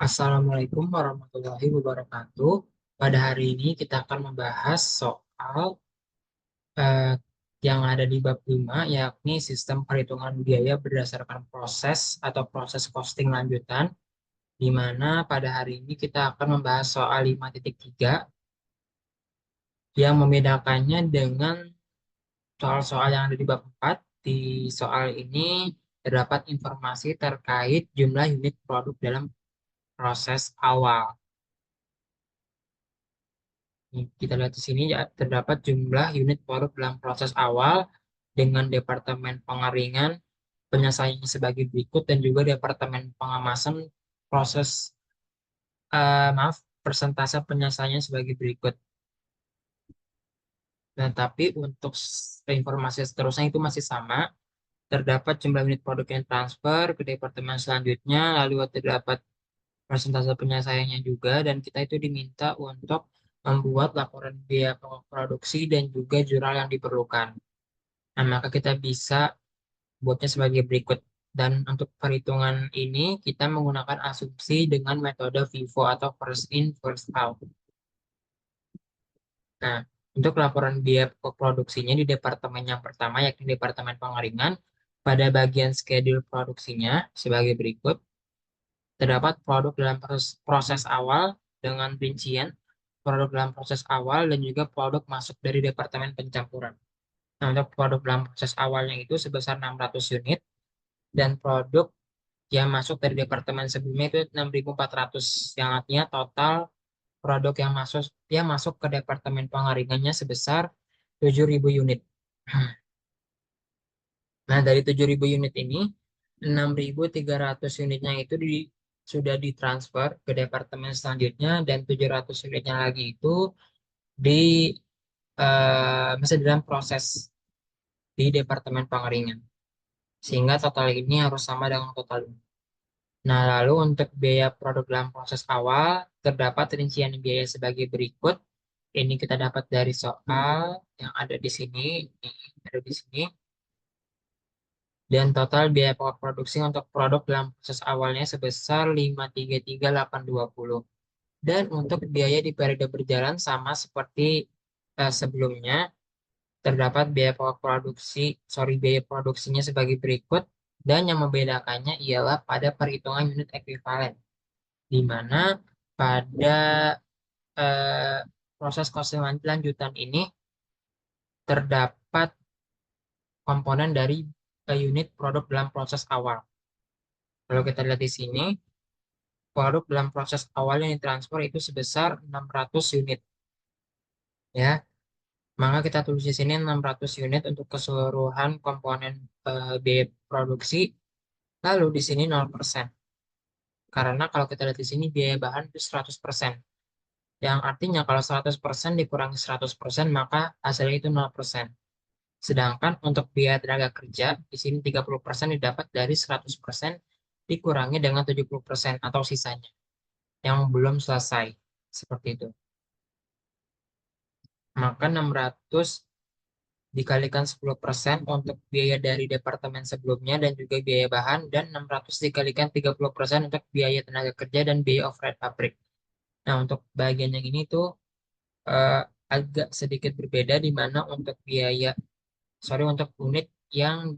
Assalamualaikum warahmatullahi wabarakatuh. Pada hari ini kita akan membahas soal eh, yang ada di bab 5, yakni sistem perhitungan biaya berdasarkan proses atau proses costing lanjutan, di mana pada hari ini kita akan membahas soal 5.3 yang membedakannya dengan soal-soal yang ada di bab 4. Di soal ini terdapat informasi terkait jumlah unit produk dalam proses awal. Kita lihat di sini ya, terdapat jumlah unit produk dalam proses awal dengan departemen pengeringan penyelesaiannya sebagai berikut dan juga departemen pengemasan proses maaf persentase penyelesaiannya sebagai berikut. Dan tapi untuk informasi seterusnya itu masih sama. Terdapat jumlah unit produk yang transfer ke departemen selanjutnya, lalu terdapat persentase penyelesaiannya juga, dan kita itu diminta untuk membuat laporan biaya pokok produksi dan juga jurnal yang diperlukan. Nah, maka kita bisa buatnya sebagai berikut. Dan untuk perhitungan ini, kita menggunakan asumsi dengan metode FIFO atau first in, first out. Nah, untuk laporan biaya pokok produksinya di departemen yang pertama, yakni departemen pengeringan, pada bagian schedule produksinya sebagai berikut. Terdapat produk dalam proses awal dengan rincian, produk dalam proses awal, dan juga produk masuk dari departemen pencampuran. Nah, untuk produk dalam proses awalnya itu sebesar 600 unit, dan produk yang masuk dari departemen sebelumnya itu 6.400, yang artinya total produk yang masuk ke departemen pengeringannya sebesar 7.000 unit. Nah, dari 7.000 unit ini, 6.300 unitnya itu sudah ditransfer ke departemen selanjutnya, dan 700 unitnya lagi itu di masih dalam proses di departemen pengeringan. Sehingga total ini harus sama dengan total ini. Nah, lalu untuk biaya produk dalam proses awal, terdapat rincian biaya sebagai berikut. Ini kita dapat dari soal yang ada di sini, ini ada di sini. Dan total biaya pokok produksi untuk produk dalam proses awalnya sebesar 533.820. Dan untuk biaya di periode berjalan sama seperti sebelumnya, terdapat biaya produksinya sebagai berikut, dan yang membedakannya ialah pada perhitungan unit ekuivalen, di mana pada eh, proses costing lanjutan ini terdapat komponen dari unit produk dalam proses awal. Kalau kita lihat di sini, produk dalam proses awal yang ditransfer itu sebesar 600 unit. Ya, maka kita tulis di sini 600 unit untuk keseluruhan komponen biaya produksi. Lalu di sini 0%. Karena kalau kita lihat di sini biaya bahan itu 100%. Yang artinya kalau 100% dikurangi 100%, maka hasilnya itu 0%. Sedangkan untuk biaya tenaga kerja di sini 30% didapat dari 100% dikurangi dengan 70% atau sisanya yang belum selesai. Seperti itu. Maka 600 dikalikan 10% untuk biaya dari departemen sebelumnya dan juga biaya bahan, dan 600 dikalikan 30% untuk biaya tenaga kerja dan biaya overhead pabrik. Nah, untuk bagian yang ini tuh eh, agak sedikit berbeda, di mana untuk unit yang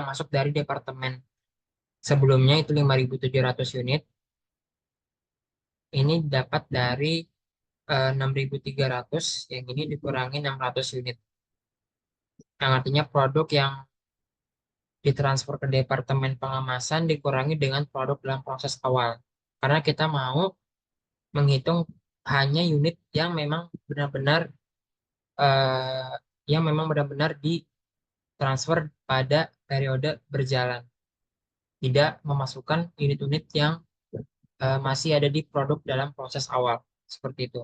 masuk dari departemen sebelumnya itu 5.700 unit. Ini dapat dari 6.300, yang ini dikurangi 600 unit. Yang artinya produk yang ditransfer ke departemen pengemasan dikurangi dengan produk dalam proses awal. Karena kita mau menghitung hanya unit yang memang benar-benar eh, ditransfer pada periode berjalan. Tidak memasukkan unit-unit yang masih ada di produk dalam proses awal. Seperti itu.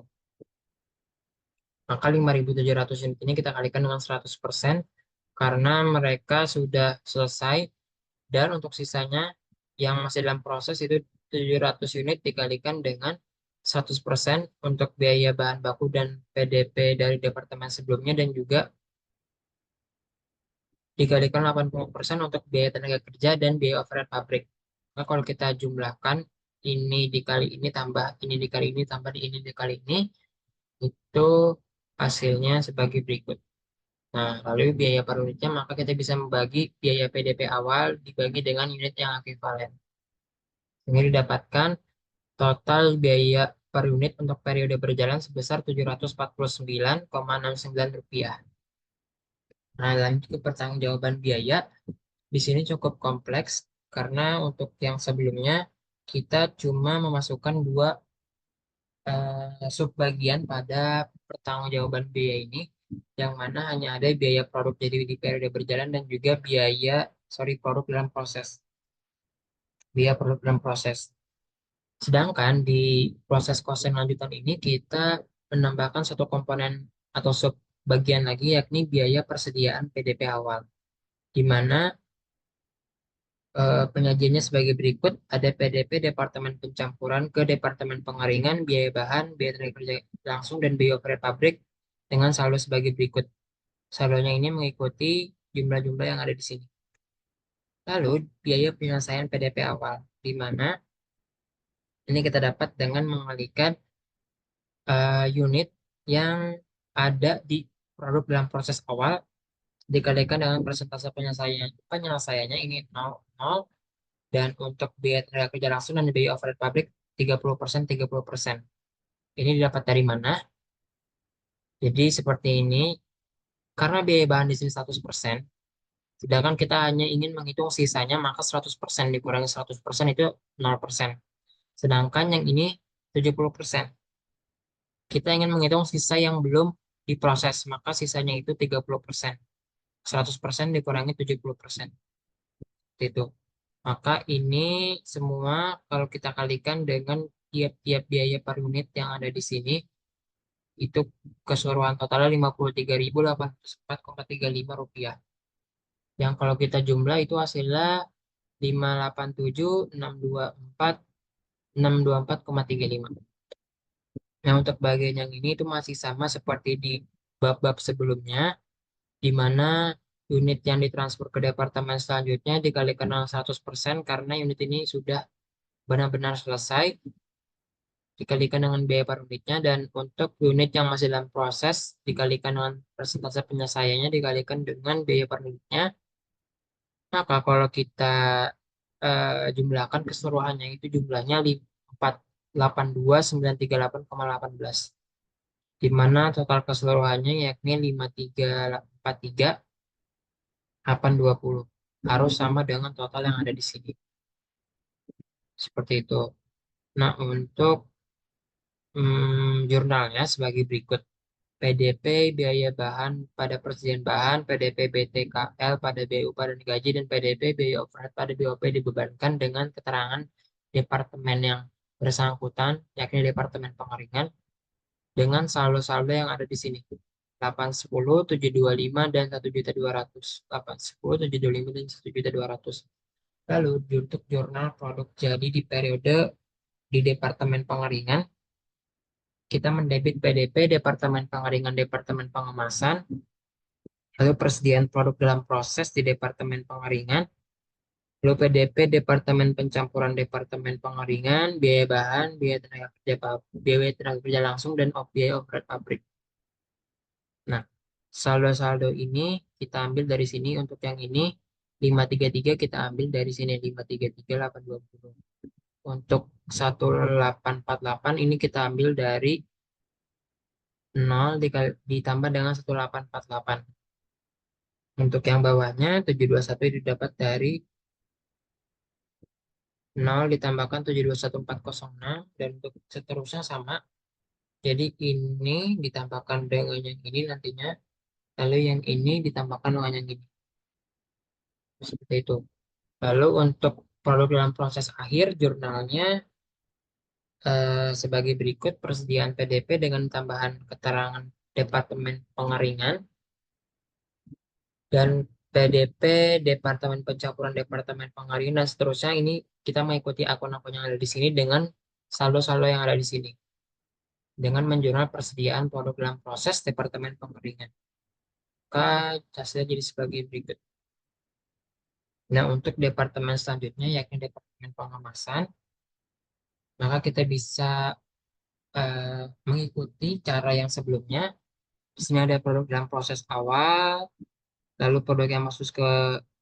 Maka 5.700 unit ini kita kalikan dengan 100% karena mereka sudah selesai. Dan untuk sisanya yang masih dalam proses itu 700 unit dikalikan dengan 100% untuk biaya bahan baku dan PDP dari departemen sebelumnya, dan juga dikalikan 80% untuk biaya tenaga kerja dan biaya overhead pabrik. Nah, kalau kita jumlahkan ini dikali ini tambah ini dikali ini tambah ini dikali ini, itu hasilnya sebagai berikut. Nah, lalu biaya per unitnya, maka kita bisa membagi biaya PDP awal dibagi dengan unit yang ekuivalen. Ini didapatkan total biaya per unit untuk periode berjalan sebesar Rp749,69. Nah, lanjut ke pertanggungjawaban biaya. Di sini cukup kompleks karena untuk yang sebelumnya kita cuma memasukkan dua subbagian pada pertanggungjawaban biaya ini, yang mana hanya ada biaya produk jadi di periode berjalan dan juga produk dalam proses, biaya produk dalam proses. Sedangkan di proses kosten lanjutan ini kita menambahkan satu komponen atau sub bagian lagi, yakni biaya persediaan PDP awal, di mana penyajiannya sebagai berikut: ada PDP Departemen Pencampuran ke Departemen Pengeringan, biaya bahan, biaya tenaga kerja langsung, dan biaya operasional pabrik dengan saldo sebagai berikut. Saldonya ini mengikuti jumlah-jumlah yang ada di sini. Lalu biaya penyelesaian PDP awal, di mana ini kita dapat dengan mengalihkan unit yang ada di produk dalam proses awal dikalikan dengan persentase penyelesaiannya ini 0, dan untuk biaya tenaga kerja langsung dan biaya overhead pabrik 30%, 30%. Ini didapat dari mana? Jadi seperti ini, karena biaya bahan di sini 100%, sedangkan kita hanya ingin menghitung sisanya, maka 100% dikurangi 100% itu 0%. Sedangkan yang ini 70%. Kita ingin menghitung sisa yang belum diproses, maka sisanya itu 30%. 100% dikurangi 70%. Itu. Maka ini semua kalau kita kalikan dengan tiap-tiap biaya per unit yang ada di sini, itu keseluruhan totalnya Rp53.804,35. Yang kalau kita jumlah itu hasilnya 587.624.624,35. Nah, untuk bagian yang ini itu masih sama seperti di bab-bab sebelumnya, di mana unit yang ditransfer ke departemen selanjutnya dikalikan dengan 100% karena unit ini sudah benar-benar selesai, dikalikan dengan biaya per unitnya, dan untuk unit yang masih dalam proses dikalikan dengan persentase penyelesaiannya dikalikan dengan biaya per unitnya. Maka kalau kita jumlahkan keseluruhannya itu jumlahnya 482.938,18, di mana total keseluruhannya yakni 53.820 harus sama dengan total yang ada di sini. Seperti itu. Nah, untuk jurnalnya sebagai berikut: PDP biaya bahan pada persediaan bahan, PDP BTKL pada biaya upah dan gaji, dan PDP biaya overhead pada BOP dibebankan dengan keterangan departemen yang bersangkutan, yakni Departemen Pengeringan, dengan saldo-saldo yang ada di sini: 810, 725, dan 1.200.000. 810, 725, dan 1.200.000. Lalu untuk jurnal produk jadi di periode di Departemen Pengeringan, kita mendebit PDP Departemen Pengeringan Departemen Pengemasan, lalu persediaan produk dalam proses di Departemen Pengeringan, lalu PDP Departemen Pencampuran Departemen Pengeringan, biaya bahan, biaya tenaga kerja langsung, dan biaya overhead pabrik. Nah, saldo-saldo ini kita ambil dari sini. Untuk yang ini 533 kita ambil dari sini 533.820. Untuk 1848 ini kita ambil dari 0 ditambah dengan 1848. Untuk yang bawahnya 721 itu dapat dari 0 ditambahkan 721.406, dan untuk seterusnya sama. Jadi ini ditambahkan dengan yang ini nantinya, lalu yang ini ditambahkan dengan yang ini. Seperti itu. Lalu untuk produk dalam proses akhir, jurnalnya sebagai berikut: persediaan PDP dengan tambahan keterangan Departemen Pengeringan, dan PDP Departemen Pencampuran Departemen Pengeringan, dan seterusnya. Ini kita mengikuti akun-akun yang ada di sini dengan saldo-saldo yang ada di sini, dengan menjurnal persediaan produk dalam proses Departemen Pengeringan. Maka hasilnya jadi sebagai berikut. Nah, untuk departemen selanjutnya yakni Departemen Pengemasan, maka kita bisa mengikuti cara yang sebelumnya. Di sini ada produk dalam proses awal, lalu produk yang masuk ke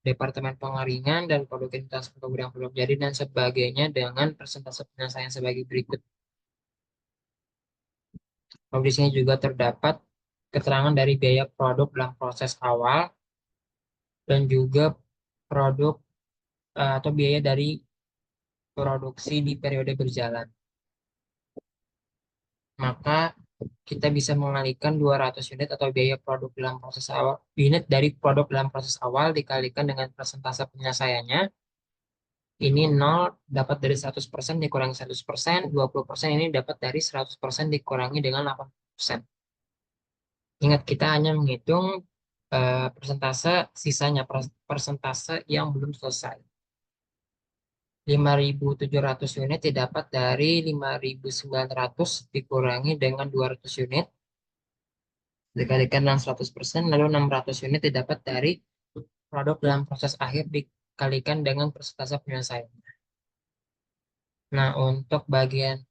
departemen pengeringan, dan produk yang ditransfer ke gudang produk jadi dan sebagainya dengan persentase penyelesaian sebagai berikut. Lalu di sini juga terdapat keterangan dari biaya produk dalam proses awal dan juga produk atau biaya dari produksi di periode berjalan. Maka kita bisa mengalihkan 200 unit atau biaya produk dalam proses awal, unit dari produk dalam proses awal dikalikan dengan persentase penyelesaiannya. Ini 0 dapat dari 100% dikurangi 100%, 20% ini dapat dari 100% dikurangi dengan 80%. Ingat, kita hanya menghitung persentase sisanya, persentase yang belum selesai. 5.700 unit didapat dari 5.900 dikurangi dengan 200 unit dikalikan dengan 100%, lalu 600 unit didapat dari produk dalam proses akhir dikalikan dengan persentase penyelesaian. Nah, untuk bagian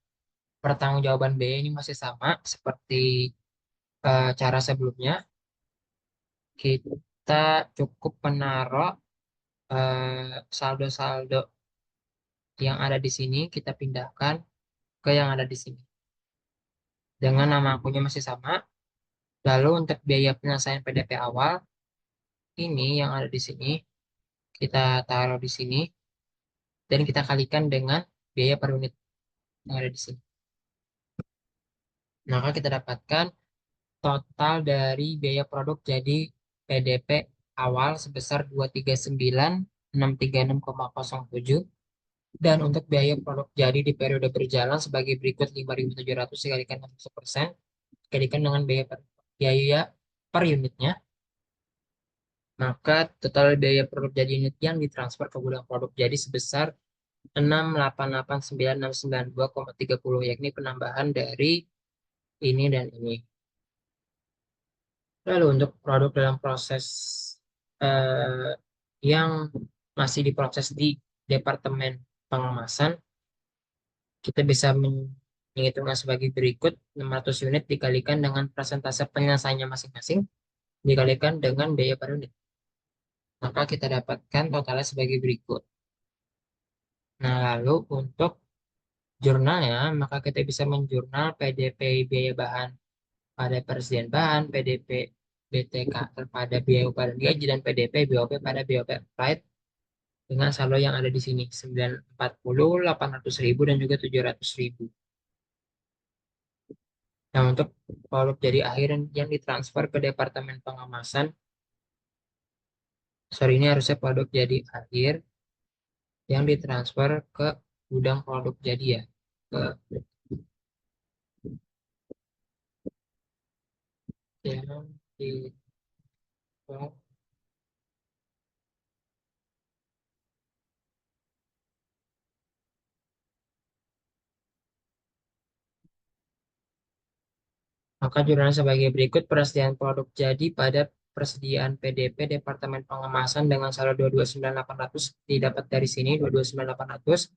pertanggungjawaban B ini masih sama seperti cara sebelumnya. Kita cukup menaruh saldo-saldo yang ada di sini, kita pindahkan ke yang ada di sini. Dengan nama akunnya masih sama. Lalu untuk biaya penyelesaian PDP awal, ini yang ada di sini, kita taruh di sini, dan kita kalikan dengan biaya per unit yang ada di sini. Maka kita dapatkan total dari biaya produk jadi PDP awal sebesar 239.636,07, dan untuk biaya produk jadi di periode berjalan sebagai berikut: 5.700 dikalikan dengan 100% dikalikan dengan biaya per unitnya, maka total biaya produk jadi unit yang ditransfer ke gudang produk jadi sebesar 6889692,30, yakni penambahan dari ini dan ini. Lalu untuk produk dalam proses eh, yang masih diproses di Departemen Pengemasan, kita bisa menghitungnya sebagai berikut: 600 unit dikalikan dengan persentase penyelesaiannya masing-masing dikalikan dengan biaya per unit. Maka kita dapatkan totalnya sebagai berikut. Nah, lalu untuk jurnalnya, maka kita bisa menjurnal PDP biaya bahan pada persediaan bahan, PDP BTK pada biaya upah dan gaji, dan PDP BOP pada BOP applied dengan saldo yang ada di sini 940, 800.000, dan juga 700.000. Nah, untuk produk jadi akhir yang ditransfer ke Departemen Pengemasan, sorry, ini harusnya produk jadi akhir yang ditransfer ke gudang produk jadi ya, ke yang di maka jurnalnya sebagai berikut: persediaan produk jadi pada persediaan PDP Departemen Pengemasan dengan saldo 229.800 didapat dari sini 229.800.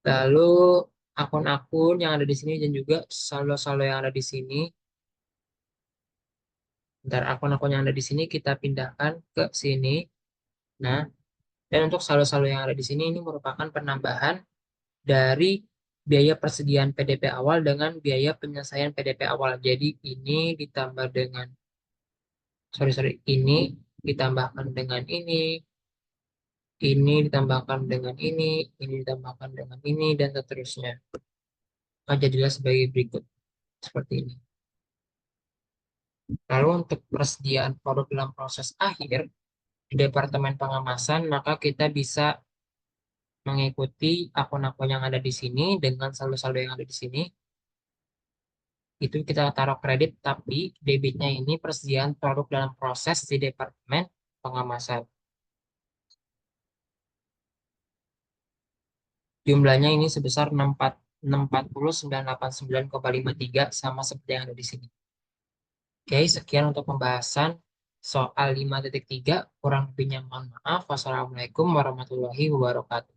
Lalu akun-akun yang ada di sini dan juga saldo-saldo yang ada di sini. Ntar akun-akun yang ada di sini kita pindahkan ke sini. Nah, dan untuk saldo-saldo yang ada di sini ini merupakan penambahan dari biaya persediaan PDP awal dengan biaya penyelesaian PDP awal. Jadi ini ditambah dengan ini ditambahkan dengan ini ditambahkan dengan ini ditambahkan dengan ini, dan seterusnya. Maka jadilah sebagai berikut seperti ini. Lalu untuk persediaan produk dalam proses akhir di Departemen Pengemasan, maka kita bisa mengikuti akun-akun yang ada di sini dengan saldo-saldo yang ada di sini. Itu kita taruh kredit, tapi debitnya ini persediaan produk dalam proses di Departemen Pengemasan. Jumlahnya ini sebesar 640.989,53 sama seperti yang ada di sini. Oke, sekian untuk pembahasan soal 5.3. Kurang lebihnya mohon maaf. Wassalamualaikum warahmatullahi wabarakatuh.